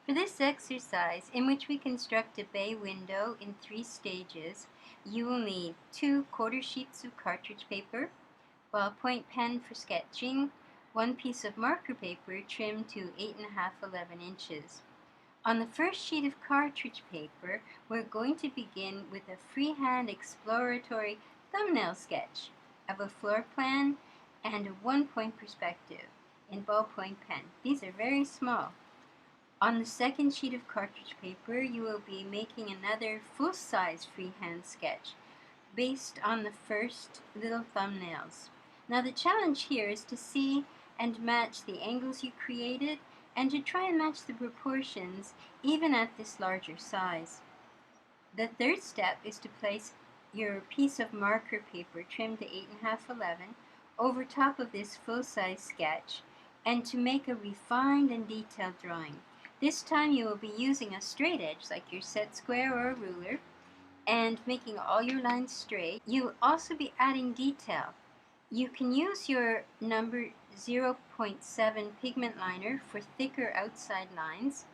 For this exercise, in which we construct a bay window in 3 stages, you will need 2 quarter sheets of cartridge paper, ballpoint pen for sketching, 1 piece of marker paper trimmed to 8.5–11 inches. On the first sheet of cartridge paper, we're going to begin with a freehand exploratory thumbnail sketch of a floor plan and a 1-point perspective in ballpoint pen. These are very small. On the second sheet of cartridge paper, you will be making another full-size freehand sketch based on the first little thumbnails. Now the challenge here is to see and match the angles you created and to try and match the proportions even at this larger size. The third step is to place your piece of marker paper trimmed to 8.5–11 over top of this full-size sketch and to make a refined and detailed drawing. This time you will be using a straight edge like your set square or a ruler and making all your lines straight. You will also be adding detail. You can use your number 0.7 pigment liner for thicker outside lines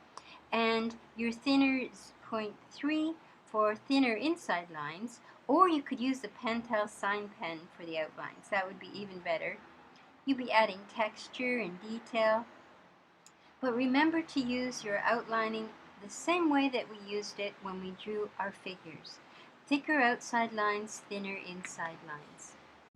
and your thinner 0.3 for thinner inside lines, or you could use the Pentel sign pen for the outlines. That would be even better. You'll be adding texture and detail. But remember to use your outlining the same way that we used it when we drew our figures. Thicker outside lines, thinner inside lines.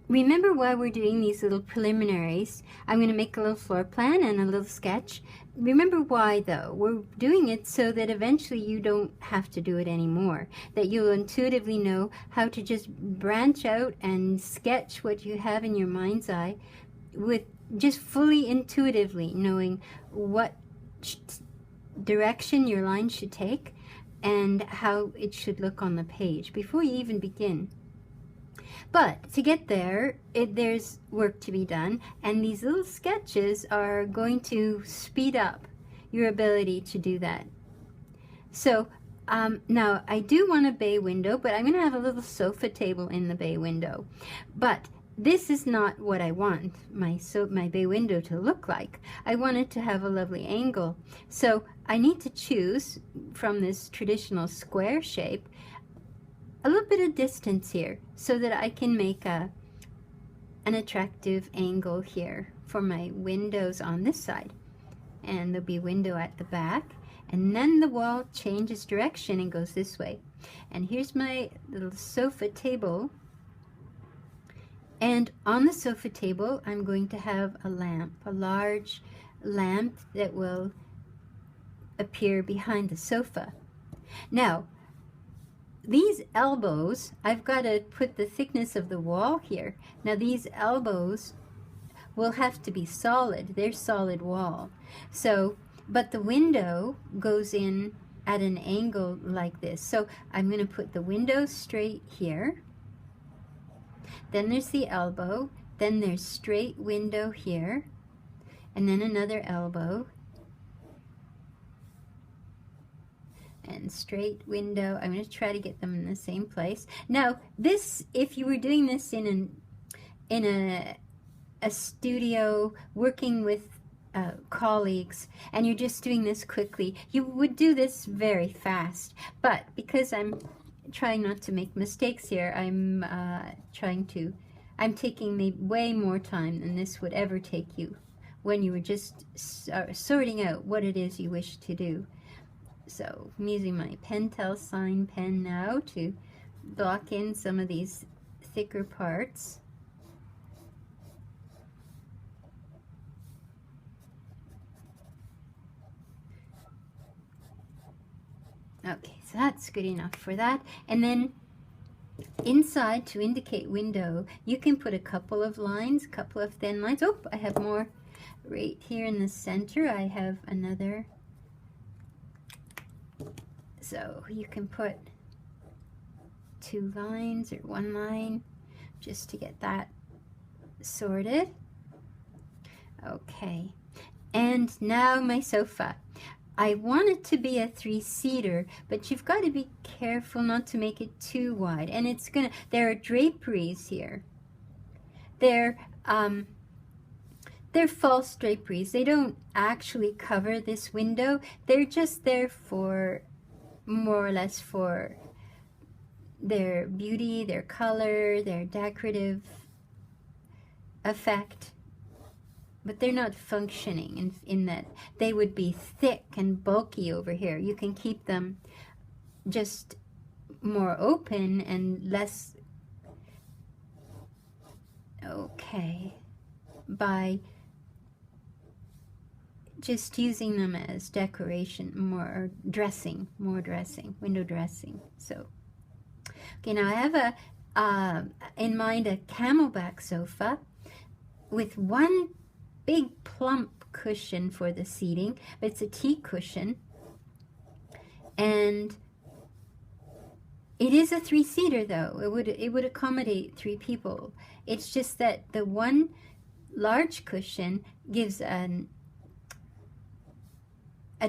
Remember why we're doing these little preliminaries. I'm going to make a little floor plan and a little sketch. Remember why though. We're doing it so that eventually you don't have to do it anymore. That you'll intuitively know how to just branch out and sketch what you have in your mind's eye with just fully intuitively knowing what direction your line should take and how it should look on the page before you even begin. But to get there, there's work to be done, and these little sketches are going to speed up your ability to do that. So now I do want a bay window, but I'm going to have a little sofa table in the bay window. But this is not what I want my bay window to look like. I want it to have a lovely angle. So I need to choose from this traditional square shape a little bit of distance here so that I can make an attractive angle here for my windows on this side. And there'll be a window at the back, and then the wall changes direction and goes this way. And here's my little sofa table. And on the sofa table, I'm going to have a lamp, a large lamp that will appear behind the sofa. Now, these elbows, I've got to put the thickness of the wall here. Now, these elbows will have to be solid. They're solid wall. So, but the window goes in at an angle like this. So, I'm going to put the window straight here. Then there's the elbow, then there's straight window here, and then another elbow, and straight window. I'm going to try to get them in the same place. Now, this, if you were doing this in a studio, working with colleagues, and you're just doing this quickly, you would do this very fast. But because I'm trying not to make mistakes here, I'm taking way more time than this would ever take you when you were just sorting out what it is you wish to do. So I'm using my Pentel sign pen now to block in some of these thicker parts. Okay, so that's good enough for that. And then inside, to indicate window, you can put a couple of lines, a couple of thin lines. Oh, I have more right here in the center. I have another. So you can put 2 lines or 1 line just to get that sorted. Okay, and now my sofa. I want it to be a 3-seater, but you've got to be careful not to make it too wide. And there are draperies here. they're false draperies. They don't actually cover this window. They're just there for, more or less, for their beauty, their color, their decorative effect. But they're not functioning in that they would be thick and bulky over here. You can keep them just more open and less, okay, by just using them as decoration, more dressing, window dressing. So, okay, now I have in mind a camelback sofa with one big plump cushion for the seating, but it's a tea cushion, and it is a 3-seater though. It would accommodate 3 people. It's just that the one large cushion gives a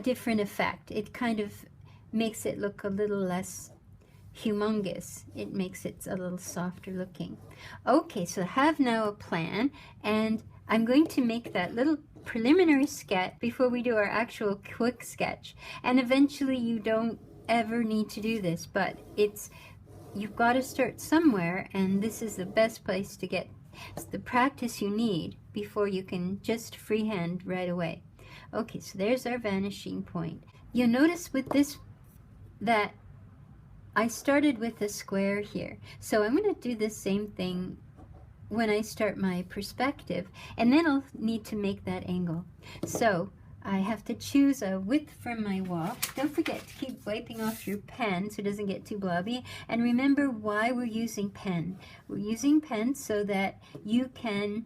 different effect. It kind of makes it look a little less humongous. It makes it a little softer looking. Okay, so I have now a plan, and I'm going to make that little preliminary sketch before we do our actual quick sketch. And eventually you don't ever need to do this, but you've got to start somewhere, and this is the best place to get the practice you need before you can just freehand right away. Okay, so there's our vanishing point. You'll notice with this that I started with a square here. So I'm going to do the same thing when I start my perspective, and then I'll need to make that angle. So I have to choose a width from my wall. Don't forget to keep wiping off your pen so it doesn't get too blobby. And remember why we're using pen. We're using pen so that you can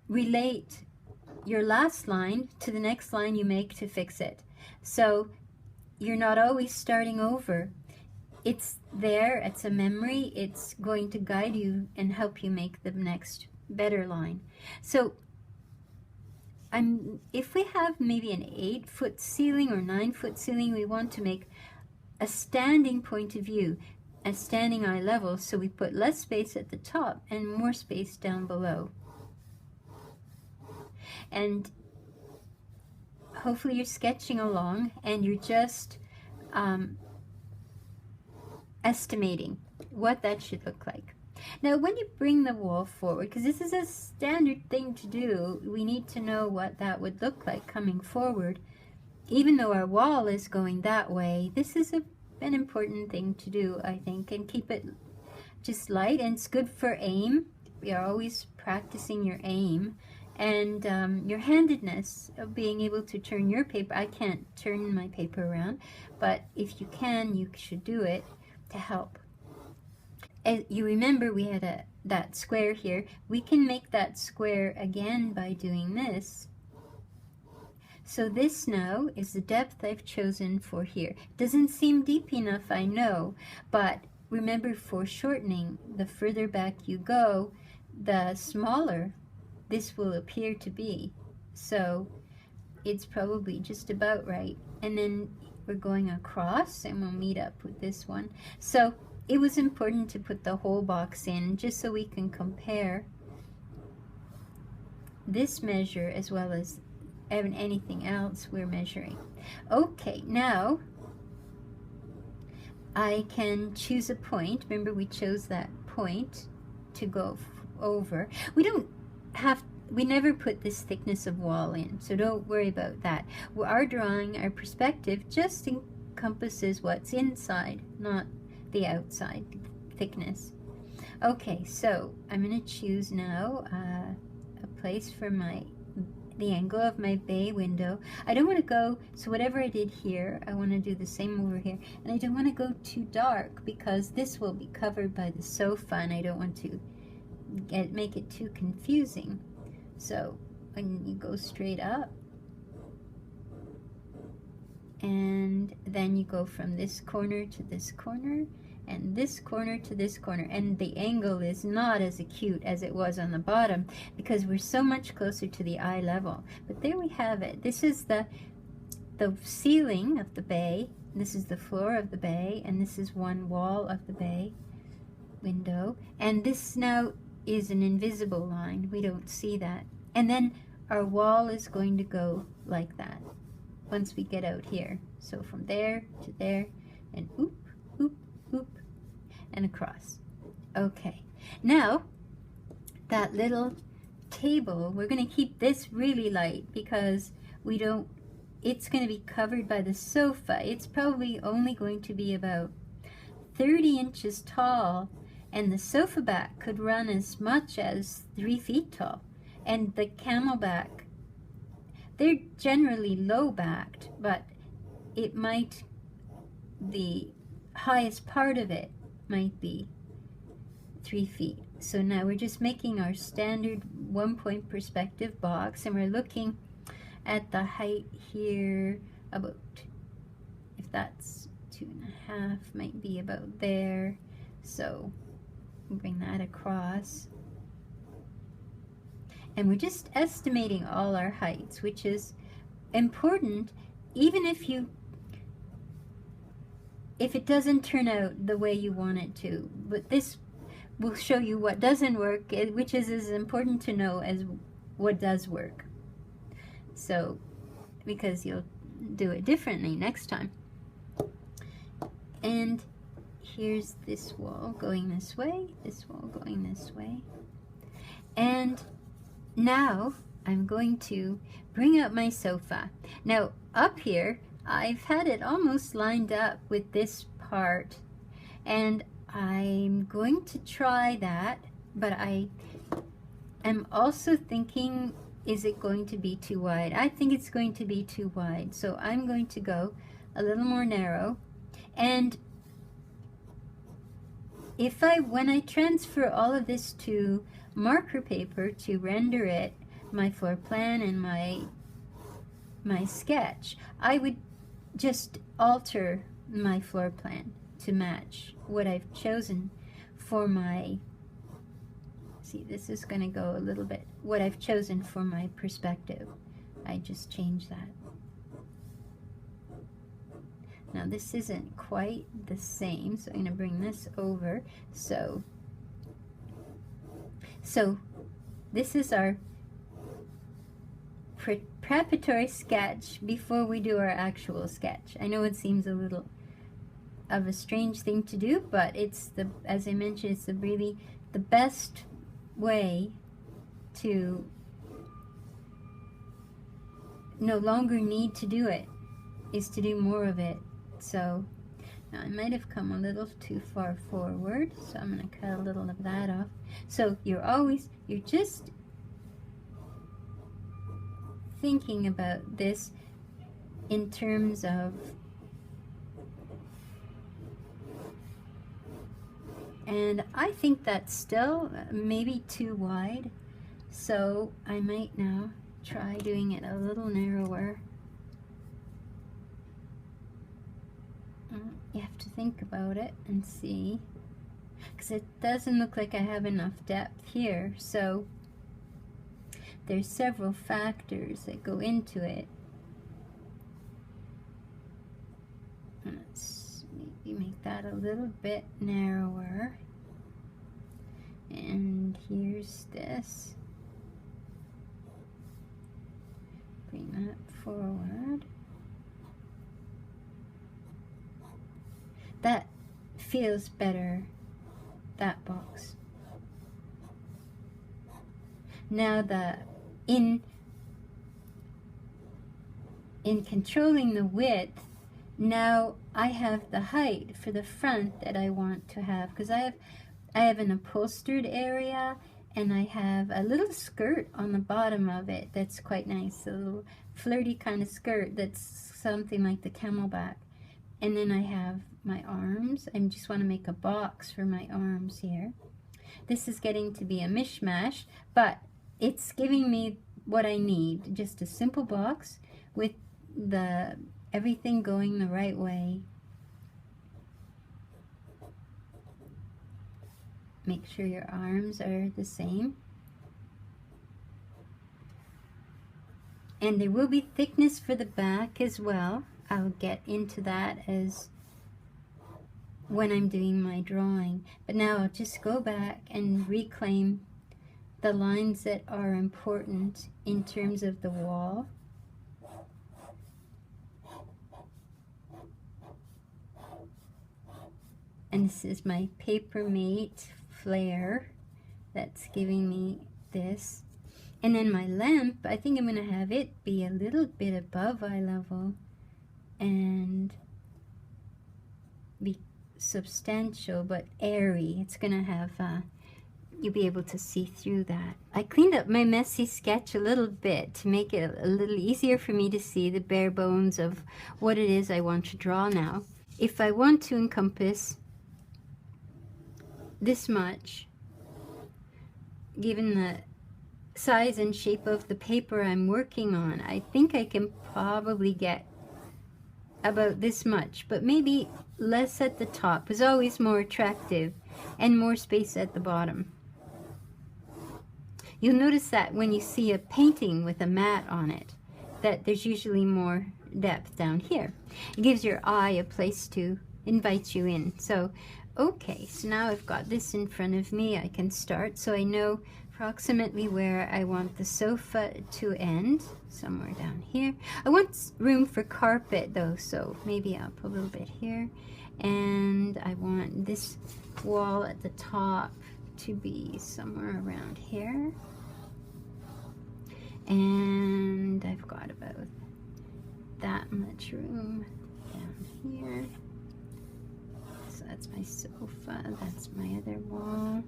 relate your last line to the next line you make to fix it. So you're not always starting over. It's there, it's a memory, it's going to guide you and help you make the next better line. So if we have maybe an 8-foot ceiling or 9-foot ceiling, we want to make a standing point of view, a standing eye level, so we put less space at the top and more space down below. And hopefully you're sketching along and you're just estimating what that should look like. Now when you bring the wall forward, because this is a standard thing to do, we need to know what that would look like coming forward. Even though our wall is going that way, this is an important thing to do, I think, and keep it just light, and it's good for aim. We are always practicing your aim and your handedness of being able to turn your paper. I can't turn my paper around, but if you can, you should do it to help. As you remember, we had that square here. We can make that square again by doing this. So this now is the depth I've chosen for here. Doesn't seem deep enough, I know, but remember, for shortening, the further back you go, the smaller this will appear to be. So it's probably just about right. And then we're going across and we'll meet up with this one. So it was important to put the whole box in just so we can compare this measure as well as anything else we're measuring. Okay, now I can choose a point. Remember, we chose that point to go over. We never put this thickness of wall in, so don't worry about that. Our drawing, our perspective, just encompasses what's inside, not the outside thickness. Okay, so I'm going to choose now a place for the angle of my bay window. I don't want to go, so whatever I did here, I want to do the same over here. And I don't want to go too dark because this will be covered by the sofa and I don't want to make it too confusing. So when you go straight up, and then you go from this corner to this corner, and this corner to this corner, and the angle is not as acute as it was on the bottom because we're so much closer to the eye level. But there we have it. This is the ceiling of the bay, this is the floor of the bay, and this is one wall of the bay window. And this now is an invisible line. We don't see that. And then our wall is going to go like that once we get out here. So from there to there, and oop, oop, oop, and across. Okay, now that little table, we're going to keep this really light because it's going to be covered by the sofa. It's probably only going to be about 30 inches tall, and the sofa back could run as much as 3 feet tall. And the camelback, they're generally low backed, but it might, the highest part of it might be 3 feet. So now we're just making our standard 1-point perspective box, and we're looking at the height here about, if that's 2.5, might be about there. So bring that across. And we're just estimating all our heights, which is important even if it doesn't turn out the way you want it to. But this will show you what doesn't work, which is as important to know as what does work. So, because you'll do it differently next time. And here's this wall going this way, this wall going this way. And now I'm going to bring up my sofa. Now up here, I've had it almost lined up with this part, and I'm going to try that, but I am also thinking, is it going to be too wide? I think it's going to be too wide, so I'm going to go a little more narrow. And when I transfer all of this to marker paper to render it, my floor plan and my sketch, I would just alter my floor plan to match what I've chosen for my, see, this is going to go a little bit, what I've chosen for my perspective. I just change that. Now this isn't quite the same, so I'm going to bring this over. So this is our preparatory sketch before we do our actual sketch. I know it seems a little of a strange thing to do, but it's as I mentioned, it's really the best way to no longer need to do it, is to do more of it. So now I might have come a little too far forward, so I'm going to cut a little of that off. So you're just thinking about this in terms of, and I think that's still maybe too wide, so I might now try doing it a little narrower. You have to think about it and see, because it doesn't look like I have enough depth here, so there's several factors that go into it. Let's maybe make that a little bit narrower. And here's this. Bring that forward. That feels better, that box. Now in controlling the width, now I have the height for the front that I want to have, because I have an upholstered area, and I have a little skirt on the bottom of it that's quite nice, a little flirty kind of skirt that's something like the camelback. And then I have my arms. I just want to make a box for my arms here. This is getting to be a mishmash, but it's giving me what I need. Just a simple box with everything going the right way. Make sure your arms are the same. And there will be thickness for the back as well. I'll get into that as when I'm doing my drawing. But now I'll just go back and reclaim the lines that are important in terms of the wall. And this is my Papermate flare that's giving me this. And then my lamp, I think I'm going to have it be a little bit above eye level and be substantial but airy. It's going to have, you'll be able to see through that. I cleaned up my messy sketch a little bit to make it a little easier for me to see the bare bones of what it is I want to draw now. If I want to encompass this much, given the size and shape of the paper I'm working on, I think I can probably get about this much, but maybe less at the top is always more attractive, and more space at the bottom. You'll notice that when you see a painting with a mat on it, that there's usually more depth down here. It gives your eye a place to invite you in. So okay, so now I've got this in front of me. I can start, so I know approximately where I want the sofa to end, somewhere down here. I want room for carpet though, so maybe up a little bit here. And I want this wall at the top to be somewhere around here. And I've got about that much room down here. So that's my sofa, that's my other wall.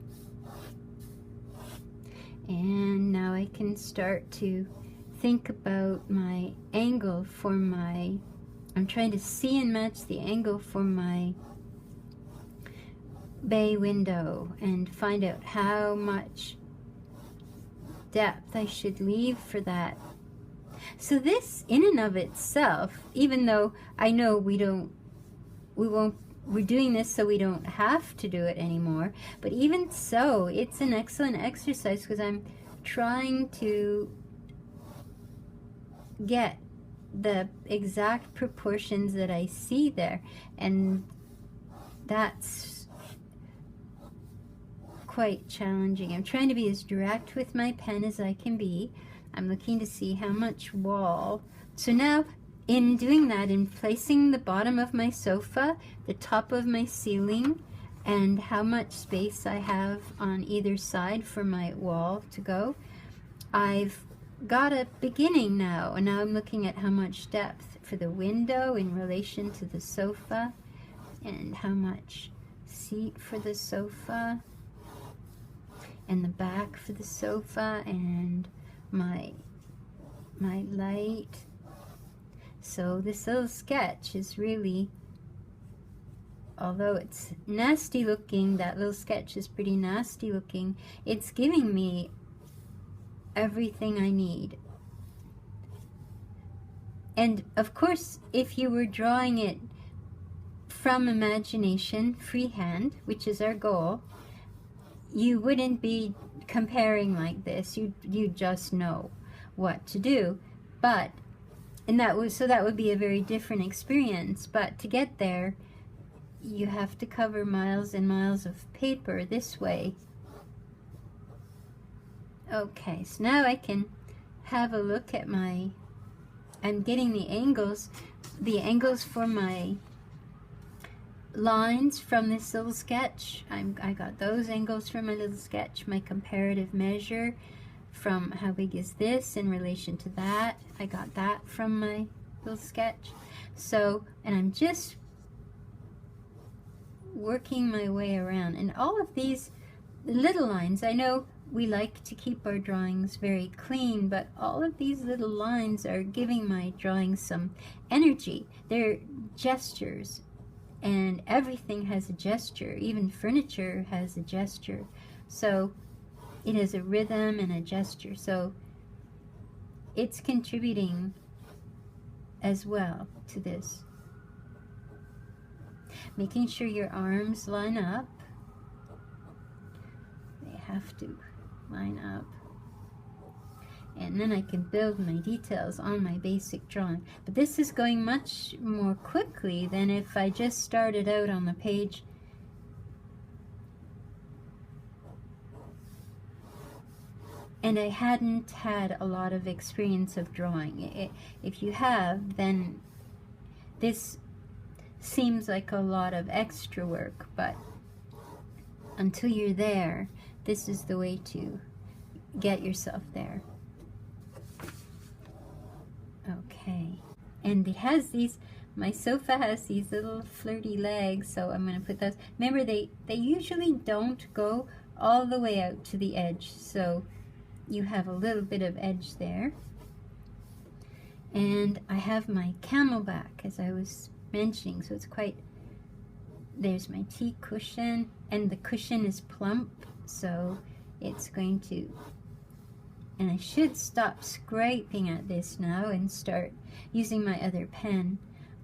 And now I can start to think about my angle for my, I'm trying to see and match the angle for my bay window and find out how much depth I should leave for that. So this in and of itself, even though I know we're doing this so we don't have to do it anymore, but even so, it's an excellent exercise because I'm trying to get the exact proportions that I see there, and that's quite challenging. I'm trying to be as direct with my pen as I can be. I'm looking to see how much wall. So now in doing that, in placing the bottom of my sofa, the top of my ceiling, and how much space I have on either side for my wall to go, I've got a beginning now. And now I'm looking at how much depth for the window in relation to the sofa, and how much seat for the sofa, and the back for the sofa, and my light. So this little sketch is really, although it's nasty looking, that little sketch is pretty nasty looking, it's giving me everything I need. And of course, if you were drawing it from imagination, freehand, which is our goal, you wouldn't be comparing like this. You just know what to do. But that would be a very different experience. But to get there, you have to cover miles and miles of paper this way. Okay, so now I can have a look at I'm getting the angles for my lines from this little sketch. I got those angles from my little sketch. My comparative measure from how big is this in relation to that, I got that from my little sketch. So, and I'm just working my way around, and all of these little lines, I know we like to keep our drawings very clean, but all of these little lines are giving my drawing some energy. They're gestures, and everything has a gesture. Even furniture has a gesture. So it has a rhythm and a gesture. So it's contributing as well to this. Making sure your arms line up. They have to line up. And then I can build my details on my basic drawing. But this is going much more quickly than if I just started out on the page. and I hadn't had a lot of experience of drawing. If you have, then this seems like a lot of extra work, but until you're there, this is the way to get yourself there. Okay, and it has these, my sofa has these little flirty legs, so I'm going to put those. Remember, they usually don't go all the way out to the edge, so you have a little bit of edge there. And I have my camelback, as I was mentioning, so it's quite, there's my tea cushion, and the cushion is plump, so it's going to, and I should stop scraping at this now and start using my other pen,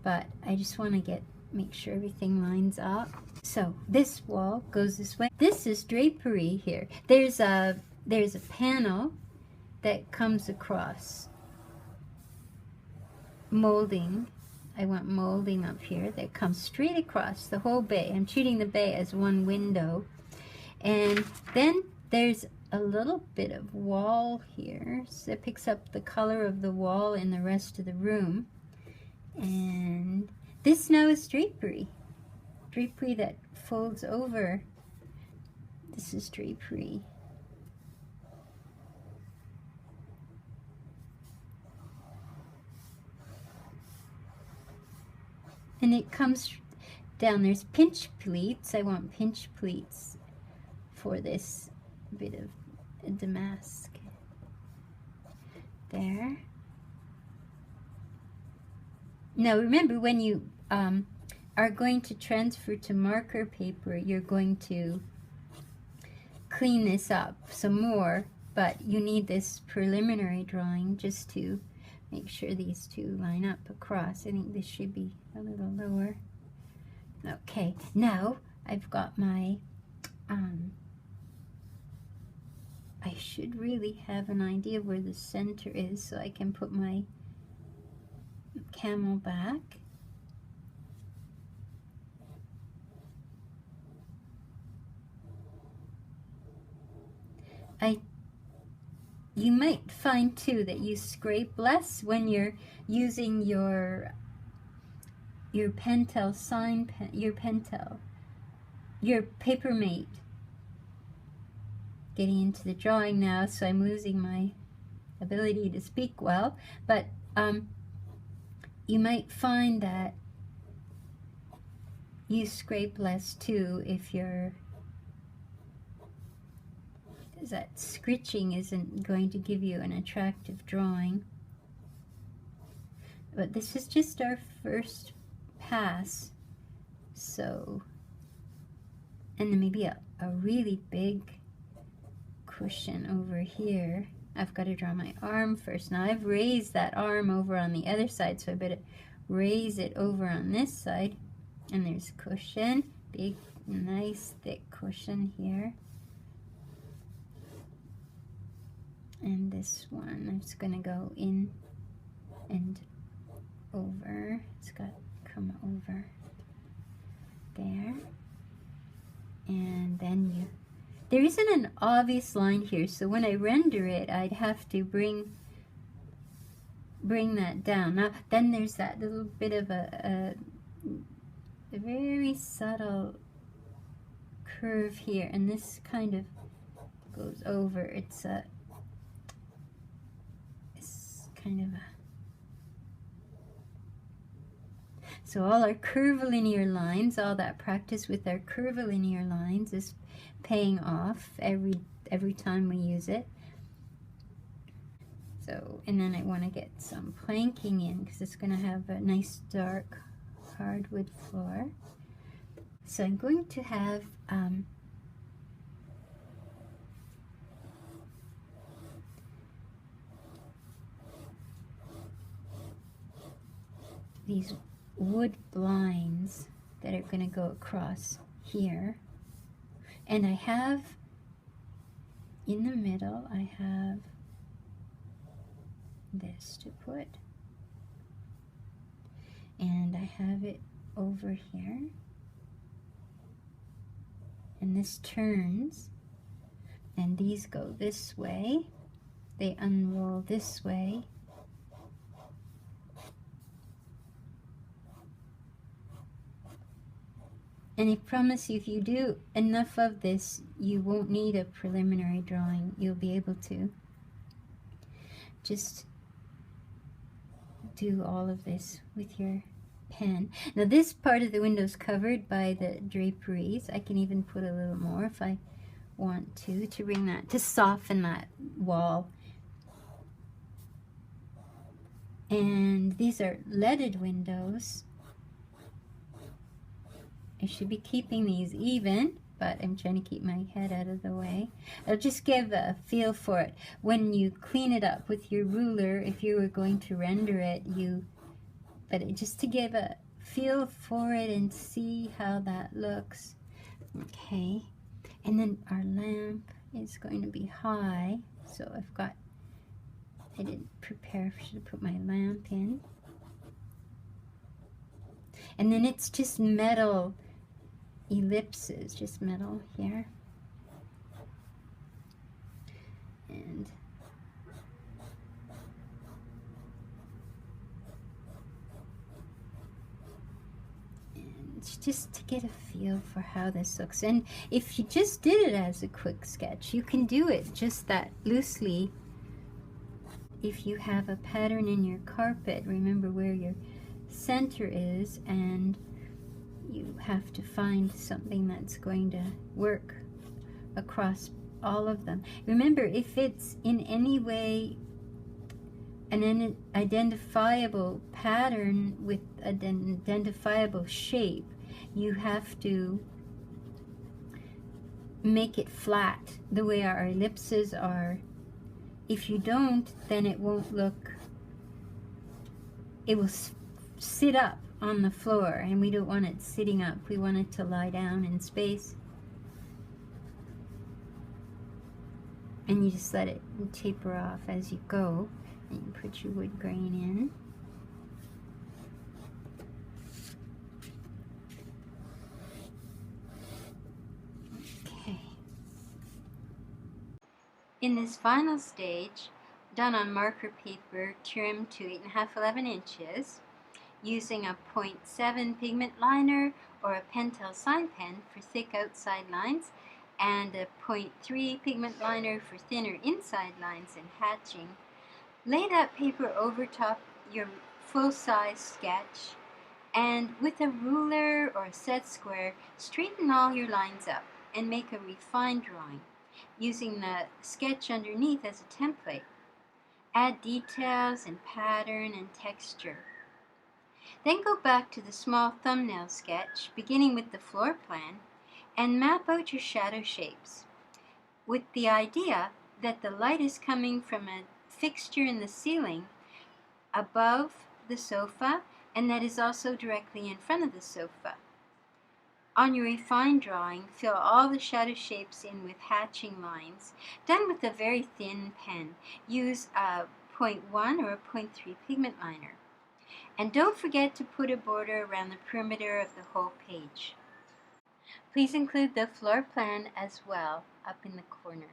but I just want to make sure everything lines up. So this wall goes this way. This is drapery here. There's a panel that comes across. Molding. I want molding up here that comes straight across the whole bay. I'm treating the bay as one window. And then there's a little bit of wall here, so it picks up the color of the wall in the rest of the room. And this now is drapery. Drapery that folds over. This is drapery. And it comes down. There's pinch pleats. I want pinch pleats for this bit of damask. There. Now remember, when you are going to transfer to marker paper, you're going to clean this up some more, but you need this preliminary drawing just to make sure these two line up across. I think this should be a little lower. Okay, now I've got my, I should really have an idea where the center is so I can put my camel back. You might find too that you scrape less when you're using your Pentel sign pen, your Papermate. Getting into the drawing now, so I'm losing my ability to speak well, but you might find that you scrape less too if that scritching isn't going to give you an attractive drawing. But this is just our first pass, so, and then maybe a really big cushion over here. I've got to draw my arm first. Now I've raised that arm over on the other side, so I better raise it over on this side. And there's cushion, big, nice, thick cushion here. And this one, I'm just going to go in and over. It's got to come over there. And then there isn't an obvious line here, so when I render it, I'd have to bring that down. Now, then there's that little bit of a very subtle curve here, and this kind of goes over. It's kind of so all our curvilinear lines, all that practice with our curvilinear lines is paying off every time we use it. So, and then I want to get some planking in because it's going to have a nice dark hardwood floor. So I'm going to have these wood blinds that are going to go across here, and I have in the middle, I have this to put, and I have it over here, and this turns, and these go this way, they unroll this way. And I promise you, if you do enough of this, you won't need a preliminary drawing. You'll be able to just do all of this with your pen. Now this part of the window is covered by the draperies. I can even put a little more if I want to bring that, to soften that wall. And these are leaded windows. I should be keeping these even, but I'm trying to keep my head out of the way. I'll just give a feel for it. When you clean it up with your ruler, if you were going to render it, just to give a feel for it and see how that looks. Okay, and then our lamp is going to be high, so I didn't prepare, I should have put my lamp in. And then it's just metal ellipses, just metal here. And just to get a feel for how this looks. And if you just did it as a quick sketch, you can do it just that loosely. If you have a pattern in your carpet, remember where your center is, and you have to find something that's going to work across all of them. Remember, if it's in any way an identifiable pattern with an identifiable shape, you have to make it flat the way our ellipses are. If you don't, then it won't look, it will sit up on the floor, and we don't want it sitting up. We want it to lie down in space. And you just let it taper off as you go, and you put your wood grain in. Okay. In this final stage, done on marker paper trimmed to 8.5–11 inches, using a 0.7 pigment liner or a Pentel sign pen for thick outside lines, and a 0.3 pigment liner for thinner inside lines and hatching. Lay that paper over top your full-size sketch, and with a ruler or a set square, straighten all your lines up and make a refined drawing, using the sketch underneath as a template. Add details and pattern and texture. Then go back to the small thumbnail sketch, beginning with the floor plan, and map out your shadow shapes, with the idea that the light is coming from a fixture in the ceiling above the sofa, and that is also directly in front of the sofa. On your refined drawing, fill all the shadow shapes in with hatching lines, done with a very thin pen. Use a 0.1 or a 0.3 pigment liner. And don't forget to put a border around the perimeter of the whole page. Please include the floor plan as well up in the corner.